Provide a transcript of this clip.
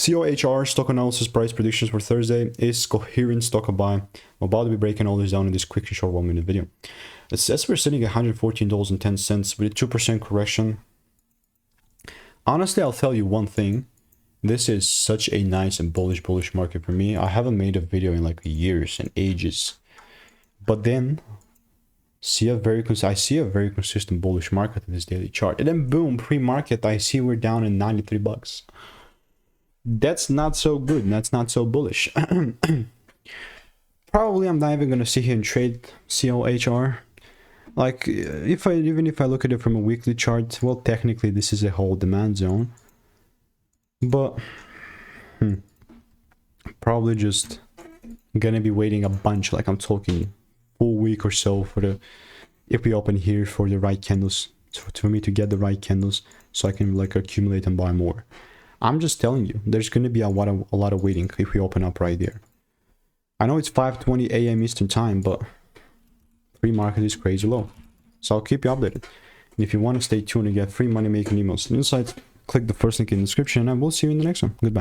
COHR stock analysis price predictions for Thursday. Is Coherent stock a buy? I'm about to be breaking all this down in this quick and short 1 minute video. It says we're sitting at $114.10 with a 2% correction. Honestly, I'll tell you one thing. This is such a nice and bullish market for me. I haven't made a video in like years and ages. But then I see a very consistent bullish market in this daily chart. And then boom, pre-market, I see we're down in 93 bucks. That's not so good. That's not so bullish. Probably I'm not even going to sit here and trade COHR. Like, even if I look at it from a weekly chart, well, technically this is a whole demand zone. But probably just gonna be waiting a bunch, like I'm talking full week or so for the, if we open here, for the right candles, for me to get the right candles so I can like accumulate and buy more. I'm just telling you, there's gonna be a lot of waiting if we open up right there. I know it's 5:20 a.m. Eastern time, but pre-market is crazy low. So I'll keep you updated. And if you want to stay tuned and get free money making emails and insights, click the first link in the description and we'll see you in the next one. Goodbye.